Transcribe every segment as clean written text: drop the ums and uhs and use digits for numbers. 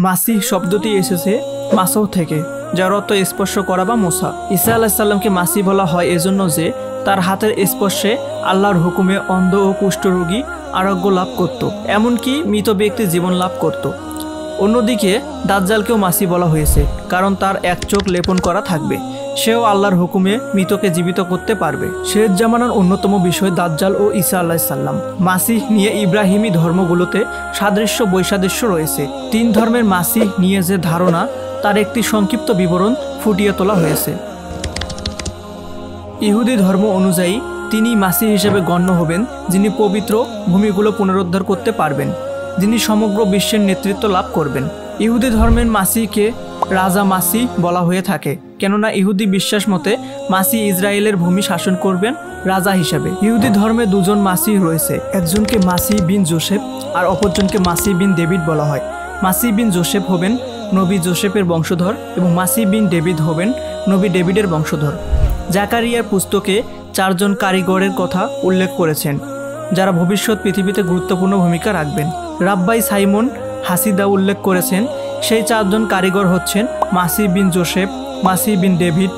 মাসিহ শব্দটি এসেছে মাসহ থেকে, যার অর্থ স্পর্শ করা বা মোছা। ঈসা আলাইহিস সালামকে মাসিহ বলা হয় এজন্য যে তার হাতের স্পর্শে আল্লাহর হুকুমে অন্ধ ও কুষ্ঠরোগী আরোগ্য লাভ করত, এমনকি মৃত ব্যক্তি জীবন লাভ করত। অন্যদিকে দাজ্জালকেও মাসিহ বলা হয়েছে, কারণ তার এক চোখ লেপন করা থাকবে, সেও আল্লাহর হুকুমে মৃতকে জীবিত করতে পারবে। শেষ জামানার অন্যতম বিষয় দাজ্জাল ও ঈসা আলাইহিস সালাম। মাসিহ নিয়ে ইব্রাহিমী ধর্মগুলোতে সাদৃশ্য বৈসাদৃশ্য রয়েছে। তিন ধর্মের মাসিহ নিয়ে যে ধারণা, তার একটি সংক্ষিপ্ত বিবরণ ফুটিয়ে তোলা হয়েছে। ইহুদি ধর্ম অনুযায়ী তিনি মাসিহ হিসেবে গণ্য হবেন, যিনি পবিত্র ভূমিগুলো পুনরুদ্ধার করতে পারবেন, যিনি সমগ্র বিশ্বের নেতৃত্ব লাভ করবেন। ইহুদি ধর্মের মাসিহকে রাজা মাসিহ বলা হয়ে থাকে, কেননা ইহুদি বিশ্বাস মতে মাসিহ ইসরায়েলের ভূমি শাসন করবেন রাজা হিসেবে। ইহুদি ধর্মে দুজন মাসিহ রয়েছে, একজনকে মাসিহ বিন জোসেফ আর অপরজনকে মাসিহ বিন ডেভিড বলা হয়। মাসিহ বিন জোসেফ হবেন নবী জোসেফের বংশধর এবং মাসিহ বিন ডেভিড হবেন নবী ডেভিডের বংশধর। জাকারিয়ার পুস্তকে 4 জন কারিগরের কথা উল্লেখ করেছেন, যারা ভবিষ্যৎ পৃথিবীতে গুরুত্বপূর্ণ ভূমিকা রাখবেন। রাব্বাই সাইমন হাসিদা উল্লেখ করেছেন, সেই 4 জন কারিগর হচ্ছেন মাসিহ বিন জোসেফ, মাসিহ বিন ডেভিড,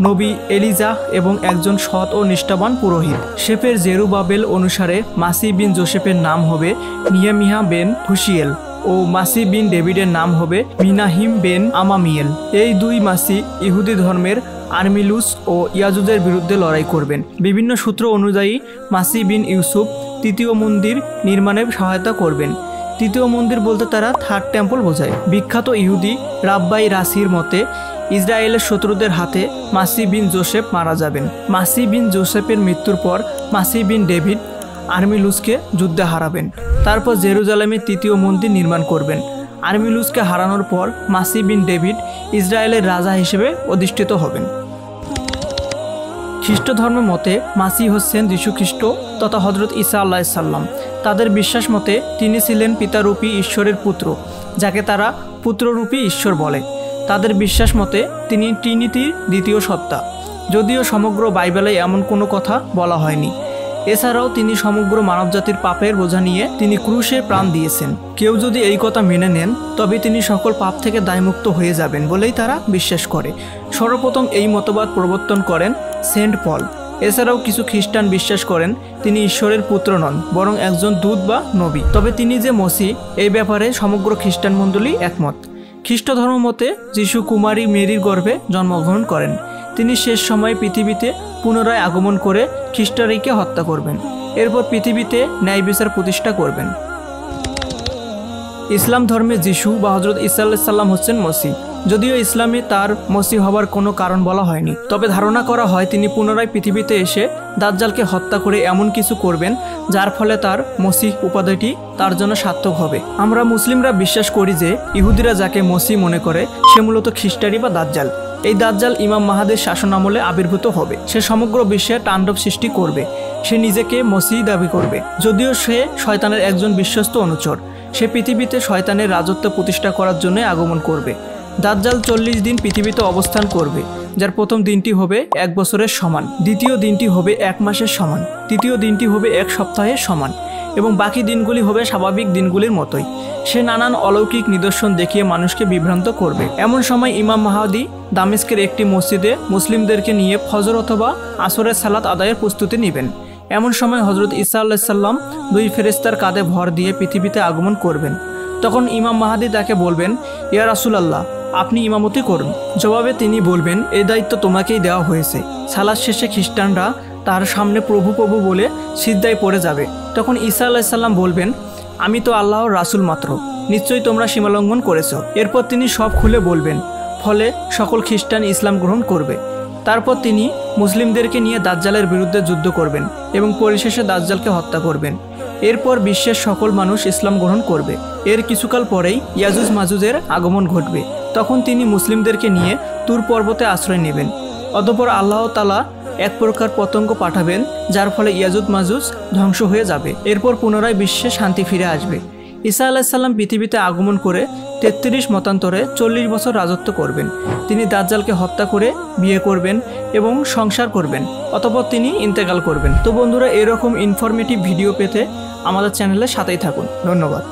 নবী এলিজা এবং একজন সৎ ও নিষ্ঠাবান পুরোহিত। শেফের জেরুবাবেল অনুসারে মাসিহ বিন জোসেফের নাম হবে নিহেমিয়া বেন হুশিয়েল ও মাসিহ বিন ডেভিডের নাম হবে মিনাহিম বেন আমামিয়েল। এই দুই মাসিহ ইহুদি ধর্মের আরমিলুস ও ইয়াজুজের বিরুদ্ধে লড়াই করবেন। বিভিন্ন সূত্র অনুযায়ী মাসিহ বিন ইউসুফ তৃতীয় মন্দির নির্মাণে সহায়তা করবেন। তৃতীয় মন্দির বলতে তারা থার্ড টেম্পল বোঝায়। বিখ্যাত ইহুদি রাব্বাই রাসির মতে ইসরায়েলের শত্রুদের হাতে মাসিহ বিন জোসেফ মারা যাবেন। মাসিহ বিন জোসেফের মৃত্যুর পর মাসিহ বিন ডেভিড আরমিলুসকে যুদ্ধে হারাবেন, তারপর জেরুজালেমে তৃতীয় মন্দির নির্মাণ করবেন। আরমিলুসকে হারানোর পর মাসিহ বিন ডেভিড ইসরায়েলের রাজা হিসেবে অধিষ্ঠিত হবেন। খ্রিস্ট ধর্মের মতে মাসিহ হচ্ছেন যীশু খ্রিস্ট তথা হযরত ঈসা আলাইহিস সালাম। তাদের বিশ্বাস মতে তিনি ছিলেন পিতারূপী ঈশ্বরের পুত্র, যাকে তারা পুত্ররূপী ঈশ্বর বলে। তাদের বিশ্বাস মতে তিনি ট্রিনিটির দ্বিতীয় সত্তা, যদিও সমগ্র বাইবেলে এমন কোনো কথা বলা হয়নি। এছাড়াও তিনি সমগ্র মানবজাতির পাপের বোঝা নিয়ে তিনি ক্রুশে প্রাণ দিয়েছেন। কেউ যদি এই কথা মেনে নেন, তবে তিনি সকল পাপ থেকে দায়মুক্ত হয়ে যাবেন বলেই তারা বিশ্বাস করে। সর্বপ্রথম এই মতবাদ প্রবর্তন করেন সেন্ট পল। এছাড়াও কিছু খ্রিস্টান বিশ্বাস করেন তিনি ঈশ্বরের পুত্র নন, বরং একজন দূত বা নবী। তবে তিনি যে মসিহ, এই ব্যাপারে সমগ্র খ্রিস্টান মণ্ডলী একমত। খ্রিস্ট ধর্ম মতে যিশু কুমারী মেরির গর্ভে জন্মগ্রহণ করেন। তিনি শেষ সময়ে পৃথিবীতে পুনরায় আগমন করে খ্রিস্টানকে হত্যা করবেন, এরপর পৃথিবীতে ন্যায় বিচার প্রতিষ্ঠা করবেন। ইসলাম ধর্মে যিশু বা হযরত ঈসা আলাইহিস সালাম হচ্ছেন মসিহ। যদিও ইসলামে তার মসিহ হবার কোনো কারণ বলা হয়নি, তবে ধারণা করা হয় তিনি পুনরায় পৃথিবীতে এসে দাজ্জালকে হত্যা করে এমন কিছু করবেন যার ফলে তার মসিহ উপাধিটি তার জন্য সার্থক হবে। আমরা মুসলিমরা বিশ্বাস করি যে ইহুদিরা যাকে মসিহ মনে করে সে মূলত খ্রিস্টানি বা দাজ্জাল। এই দাজ্জাল ইমাম মাহাদির শাসন আমলে আবির্ভূত হবে। সে সমগ্র বিশ্বে তাণ্ডব সৃষ্টি করবে। সে নিজেকে মসিহ দাবি করবে, যদিও সে শয়তানের একজন বিশ্বস্ত অনুচর। সে পৃথিবীতে শয়তানের রাজত্ব প্রতিষ্ঠা করার জন্য আগমন করবে। দাজ্জাল 40 দিন পৃথিবীতে অবস্থান করবে, যার প্রথম দিনটি হবে 1 বছরের সমান, দ্বিতীয় দিনটি হবে 1 মাসের সমান, তৃতীয় দিনটি হবে 1 সপ্তাহের সমান এবং বাকি দিনগুলি হবে স্বাভাবিক দিনগুলির মতোই। সে নানান অলৌকিক নিদর্শন দেখিয়ে মানুষকে বিভ্রান্ত করবে। এমন সময় ইমাম মাহদী দামেস্কের একটি মসজিদে মুসলিমদেরকে নিয়ে ফজর অথবা আসরের সালাত আদায়ের প্রস্তুতি নেবেন। এমন সময় হযরত ঈসা আলাইহিস সালাম 2 ফেরেশতার কাঁধে ভর দিয়ে পৃথিবীতে আগমন করবেন। তখন ইমাম মাহদী তাকে বলবেন, ইয়া রাসূলুল্লাহ, আপনি ইমামতি করুন। জবাবে তিনি বলবেন, এই দায়িত্ব তোমাকেই দেওয়া হয়েছে। সালাত শেষে খ্রিস্টানরা তার সামনে প্রভু প্রভু বলে সিজদায় পড়ে যাবে। তখন ঈসা আলাইহিস সালাম বলবেন, আমি তো আল্লাহর রাসূল মাত্র, নিশ্চয়ই তোমরা সীমালঙ্ঘন করেছ। এরপর তিনি সব খুলে বলবেন, ফলে সকল খ্রিস্টান ইসলাম গ্রহণ করবে। তারপর তিনি মুসলিমদেরকে নিয়ে দাজ্জালের বিরুদ্ধে যুদ্ধ করবেন এবং পরিশেষে দাজ্জালকে হত্যা করবেন। এরপর বিশ্বের সকল মানুষ ইসলাম গ্রহণ করবে। এর কিছুকাল পরেই ইয়াজুজ মাজুজের আগমন ঘটবে। তখন তিনি মুসলিমদেরকে নিয়ে তুর পর্বতে আশ্রয় নেবেন। অতঃপর আল্লাহ তাআলা এক প্রকার পতঙ্গ পাঠাবেন, যার ফলে ইয়াজুজ মাজুজ ধ্বংস হয়ে যাবে। এরপর পুনরায় বিশ্বে শান্তি ফিরে আসবে। ঈসা আলাইহিস সালাম পৃথিবীতে আগমন করে 33 মতান্তরে 40 বছর রাজত্ব করবেন। তিনি দাজ্জালকে হত্যা করে বিয়ে করবেন এবং সংসার করবেন, অতঃপর তিনি ইন্তেকাল করবেন। তো বন্ধুরা, এরকম ইনফরমেটিভ ভিডিও পেতে আমাদের চ্যানেলের সাথেই থাকুন। ধন্যবাদ।